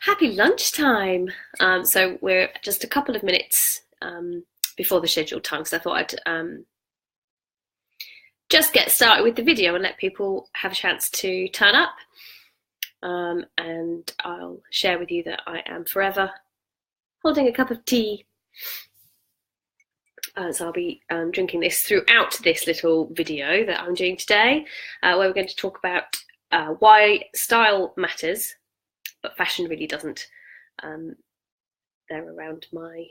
Happy lunchtime. So we're just a couple of minutes before the scheduled time, so I thought I'd just get started with the video and let people have a chance to turn up. And I'll share with you that I am forever holding a cup of tea. So I'll be drinking this throughout this little video that I'm doing today, where we're going to talk about why style matters, but fashion really doesn't. They're around my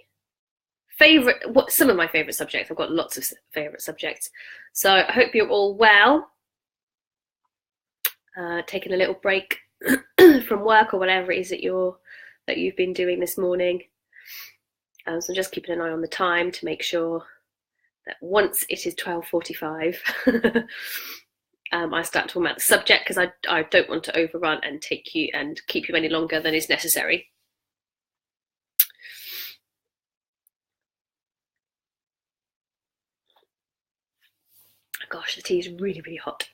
some of my favourite subjects. I've got lots of favourite subjects. So I hope you're all well, taking a little break from work or whatever it is that you've been doing this morning. So just keeping an eye on the time to make sure that once it is 12:45, I start talking about the subject, because I don't want to overrun and keep you any longer than is necessary. Gosh, the tea is really, really hot.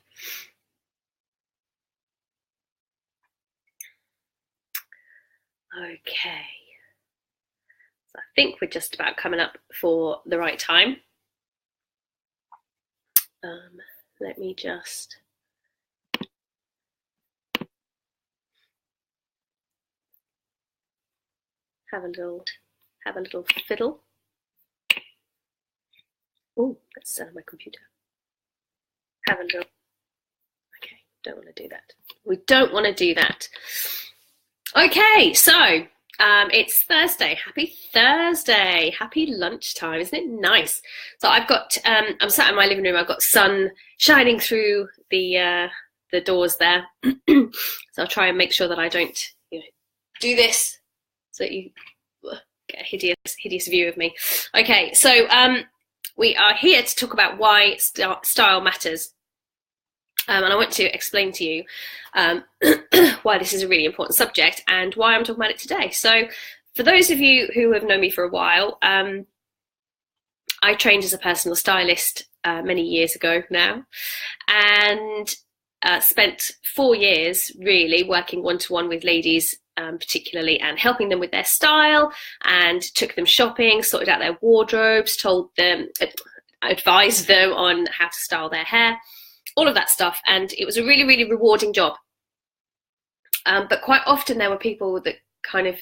Okay. So I think we're just about coming up for the right time. Let me just have a little fiddle. Oh, that's my computer. Have a little. Okay, don't want to do that. We don't want to do that. Okay, so it's Thursday. Happy Thursday. Happy lunchtime. Isn't it nice? So I've got, I'm sat in my living room. I've got sun shining through the doors there. So I'll try and make sure that I don't, do this so that you get a hideous view of me. Okay, so we are here to talk about why style matters. And I want to explain to you why this is a really important subject and why I'm talking about it today. So for those of you who have known me for a while, I trained as a personal stylist many years ago now, and spent 4 years really working one-to-one with ladies particularly, and helping them with their style, and took them shopping, sorted out their wardrobes, advised them on how to style their hair, all of that stuff. And it was a really, really rewarding job. But quite often there were people that kind of,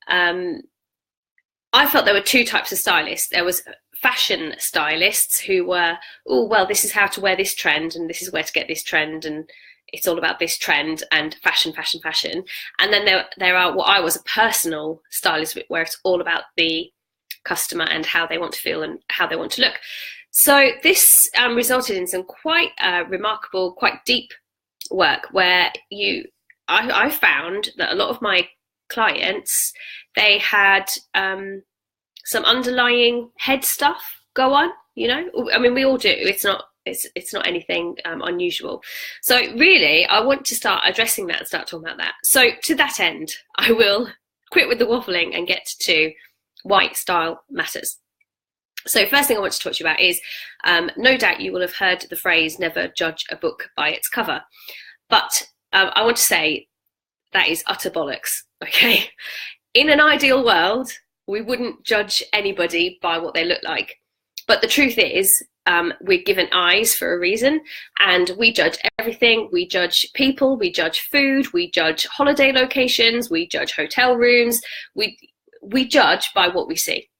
I felt there were two types of stylists. There was fashion stylists who were, oh, well, this is how to wear this trend, and this is where to get this trend, and it's all about this trend, and fashion. And then there are what I was, a personal stylist, where it's all about the customer and how they want to feel and how they want to look. So this resulted in some quite remarkable, quite deep work, where I found that a lot of my clients, they had some underlying head stuff go on. I mean, we all do. It's not anything unusual. So really, I want to start addressing that and start talking about that. So to that end, I will quit with the waffling and get to why style matters. So first thing I want to talk to you about is, no doubt you will have heard the phrase, never judge a book by its cover. But I want to say that is utter bollocks, okay? In an ideal world, we wouldn't judge anybody by what they look like. But the truth is, we're given eyes for a reason, and we judge everything. We judge people, we judge food, we judge holiday locations, we judge hotel rooms, we judge by what we see.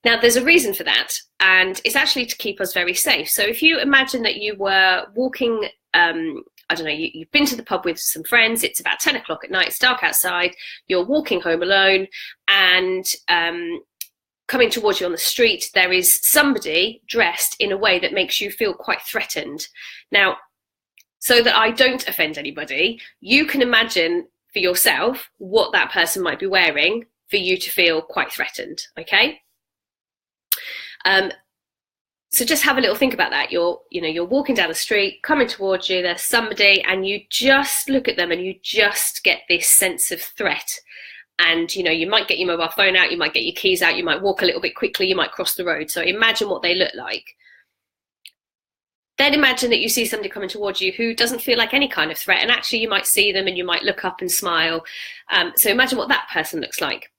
Now, there's a reason for that, and it's actually to keep us very safe. So if you imagine that you were walking, I don't know, you've been to the pub with some friends, it's about 10 o'clock at night, it's dark outside, you're walking home alone, and coming towards you on the street, there is somebody dressed in a way that makes you feel quite threatened. Now, so that I don't offend anybody, you can imagine for yourself what that person might be wearing for you to feel quite threatened, okay? So just have a little think about that. You're walking down the street, coming towards you, there's somebody, and you just look at them and you just get this sense of threat. And, you might get your mobile phone out, you might get your keys out, you might walk a little bit quickly, you might cross the road. So imagine what they look like. Then imagine that you see somebody coming towards you who doesn't feel like any kind of threat, and actually you might see them and you might look up and smile. So imagine what that person looks like.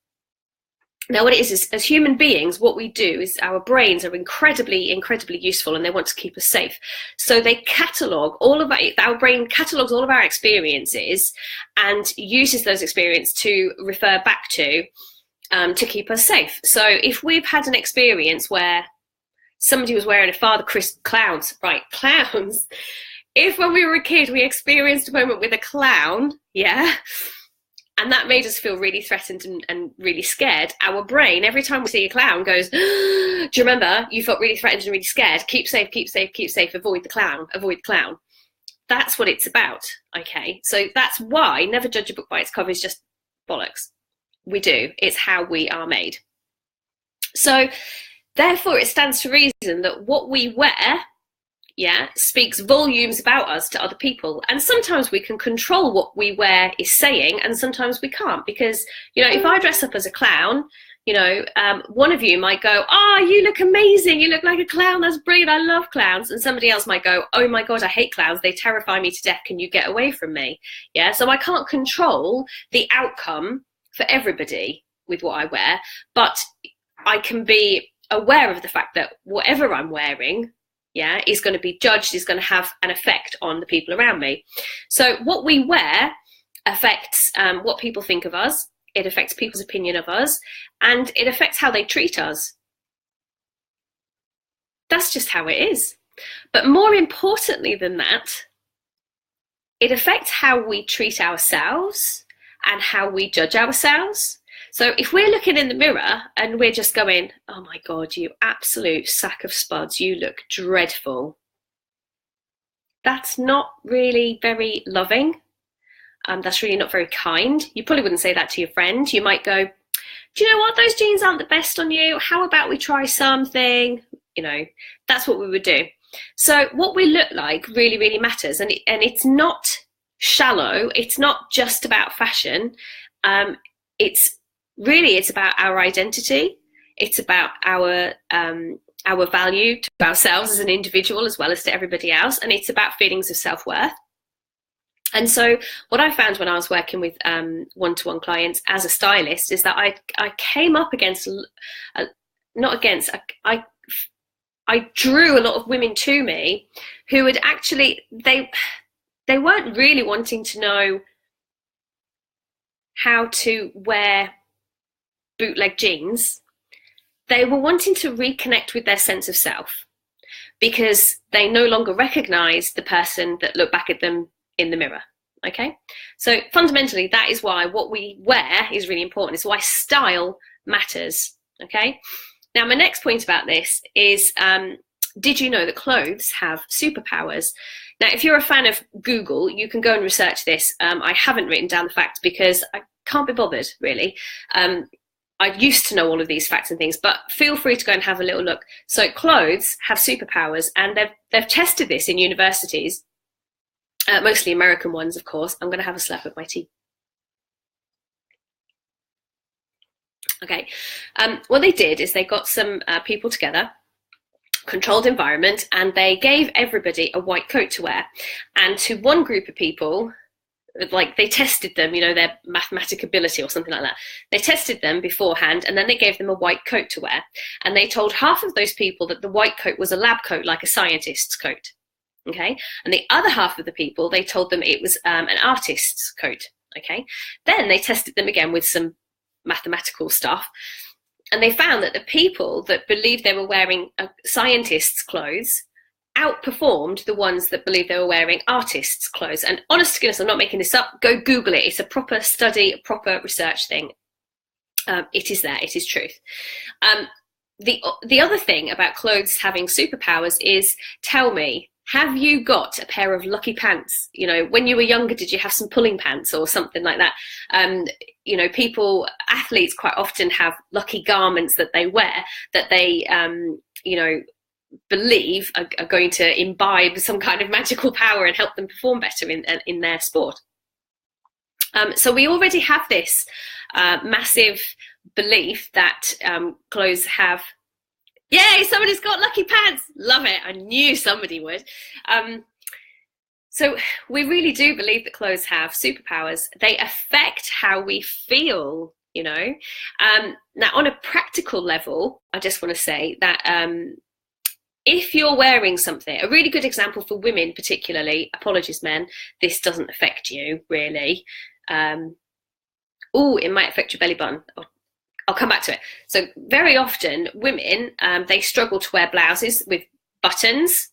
Now, what it is as human beings, what we do is our brains are incredibly useful, and they want to keep us safe. So they catalogue our brain catalogues all of our experiences and uses those experiences to refer back to keep us safe. So if we've had an experience where somebody was wearing a Father Chris clowns. If when we were a kid we experienced a moment with a clown, and that made us feel really threatened and really scared, our brain, every time we see a clown, goes, do you remember? You felt really threatened and really scared. Keep safe, keep safe, keep safe. Avoid the clown, avoid the clown. That's what it's about, okay? So that's why never judge a book by its cover is just bollocks. We do. It's how we are made. So therefore, it stands to reason that what we wear, speaks volumes about us to other people. And sometimes we can control what we wear is saying, and sometimes we can't. Because, if I dress up as a clown, one of you might go, you look amazing. You look like a clown. That's brilliant. I love clowns. And somebody else might go, oh my God, I hate clowns. They terrify me to death. Can you get away from me? So I can't control the outcome for everybody with what I wear, but I can be aware of the fact that whatever I'm wearing, is going to be judged, is going to have an effect on the people around me. So what we wear affects what people think of us, it affects people's opinion of us, and it affects how they treat us. That's just how it is. But more importantly than that, it affects how we treat ourselves and how we judge ourselves. So if we're looking in the mirror and we're just going, oh my God, you absolute sack of spuds, you look dreadful. That's not really very loving. That's really not very kind. You probably wouldn't say that to your friend. You might go, do you know what? Those jeans aren't the best on you. How about we try something? That's what we would do. So what we look like really, really matters. And it's not shallow. It's not just about fashion. It's about our identity. It's about our value to ourselves as an individual as well as to everybody else. And it's about feelings of self-worth. And so what I found when I was working with one-to-one clients as a stylist is that I came up against, I drew a lot of women to me who had actually, they weren't really wanting to know how to wear bootleg jeans. They were wanting to reconnect with their sense of self because they no longer recognized the person that looked back at them in the mirror. Okay, so fundamentally that is why what we wear is really important. It's why style matters. Okay, now my next point about this is did you know that clothes have superpowers? Now if you're a fan of Google, you can go and research this. I haven't written down the facts because I can't be bothered really. I used to know all of these facts and things, but feel free to go and have a little look. So clothes have superpowers, and they've tested this in universities, mostly American ones, of course. I'm going to have a slap of my tea. Okay, what they did is they got some people together, controlled environment, and they gave everybody a white coat to wear. And to one group of people, like they tested them, their mathematic ability or something like that. They tested them beforehand, and then they gave them a white coat to wear. And they told half of those people that the white coat was a lab coat, like a scientist's coat. Okay, and the other half of the people, they told them it was an artist's coat. Okay, then they tested them again with some mathematical stuff, and they found that the people that believed they were wearing scientists' clothes outperformed the ones that believed they were wearing artists' clothes. And honest to goodness, I'm not making this up. Go Google it. It's a proper study, a proper research thing. It is there. It is truth. The other thing about clothes having superpowers is, tell me, have you got a pair of lucky pants? When you were younger, did you have some pulling pants or something like that? Athletes quite often have lucky garments that they wear that they, believe are going to imbibe some kind of magical power and help them perform better in their sport. So we already have this massive belief that clothes have Yay, somebody's got lucky pants. Love it. I knew somebody would. So we really do believe that clothes have superpowers. They affect how we feel, you know. Now, on a practical level, I just want to say that if you're wearing something, a really good example for women particularly, apologies men, this doesn't affect you really. It might affect your belly button. I'll come back to it. So very often women, they struggle to wear blouses with buttons.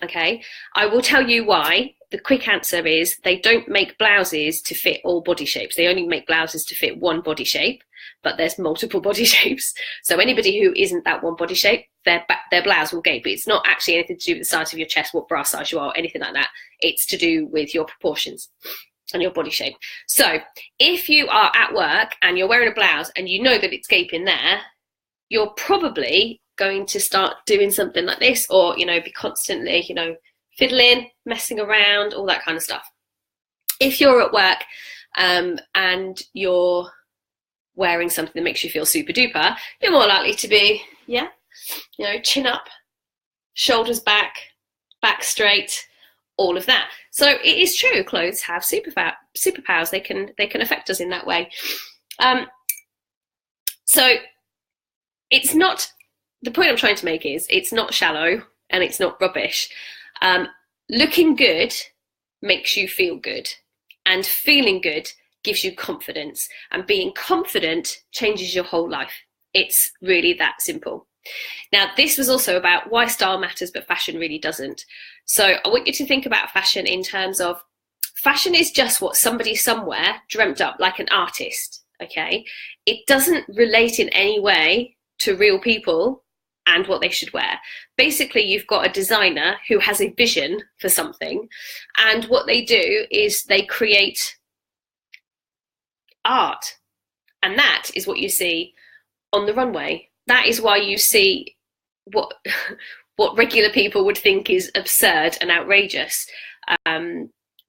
Okay, I will tell you why. The quick answer is they don't make blouses to fit all body shapes. They only make blouses to fit one body shape, but there's multiple body shapes. So anybody who isn't that one body shape, their blouse will gape. It's not actually anything to do with the size of your chest, what bra size you are, anything like that. It's to do with your proportions and your body shape. So if you are at work and you're wearing a blouse and you know that it's gaping there, you're probably going to start doing something like this, or, you know, be constantly, you know, fiddling, messing around, all that kind of stuff. If you're at work and you're wearing something that makes you feel super duper, you're more likely to be, yeah, you know, chin up, shoulders back, back straight, all of that. So it is true, clothes have superpowers. They can affect us in that way. So it's not, the point I'm trying to make is it's not shallow and it's not rubbish. Looking good makes you feel good, and feeling good gives you confidence, and being confident changes your whole life. It's really that simple. Now, this was also about why style matters, but fashion really doesn't. So I want you to think about fashion in terms of, fashion is just what somebody somewhere dreamt up, like an artist, okay? It doesn't relate in any way to real people and what they should wear. Basically, you've got a designer who has a vision for something, and what they do is they create art, and that is what you see on the runway. That is why you see what regular people would think is absurd and outrageous,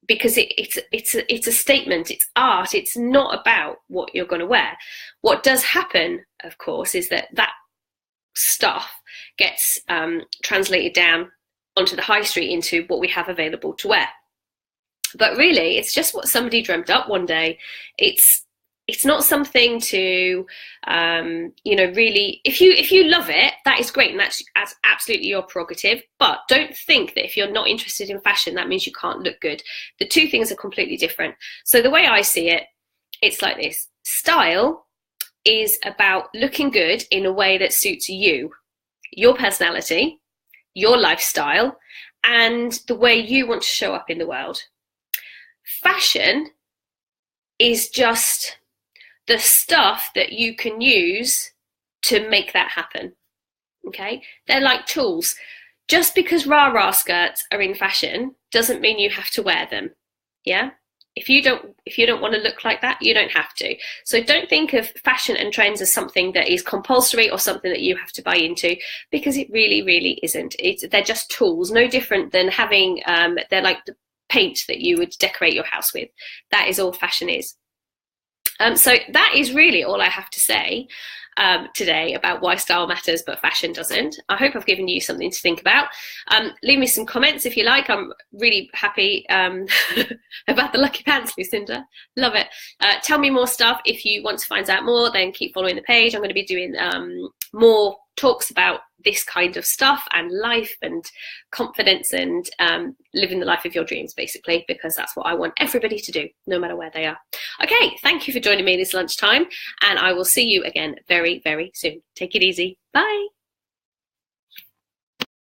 because it's a statement, it's art. It's not about what you're going to wear. What does happen, of course, is that stuff gets translated down onto the high street into what we have available to wear. But really, it's just what somebody dreamt up one day. It's not something to, you know, really, if you love it, that is great, and that's absolutely your prerogative. But don't think that if you're not interested in fashion, that means you can't look good. The two things are completely different. So the way I see it, it's like this. Style is about looking good in a way that suits you, your personality, your lifestyle, and the way you want to show up in the world. Fashion is just the stuff that you can use to make that happen, okay? They're like tools. Just because rah-rah skirts are in fashion doesn't mean you have to wear them, yeah? If you don't want to look like that, you don't have to. So don't think of fashion and trends as something that is compulsory or something that you have to buy into, because it really, really isn't. They're just tools, no different than having, they're like the paint that you would decorate your house with. That is all fashion is. So that is really all I have to say today about why style matters but fashion doesn't. I hope I've given you something to think about. Leave me some comments if you like. I'm really happy about the lucky pants, Lucinda. Love it. Tell me more stuff. If you want to find out more, then keep following the page. I'm going to be doing more talks about this kind of stuff and life and confidence and living the life of your dreams, basically, because that's what I want everybody to do, no matter where they are. Okay, thank you for joining me this lunchtime, and I will see you again very, very soon. Take it easy. Bye.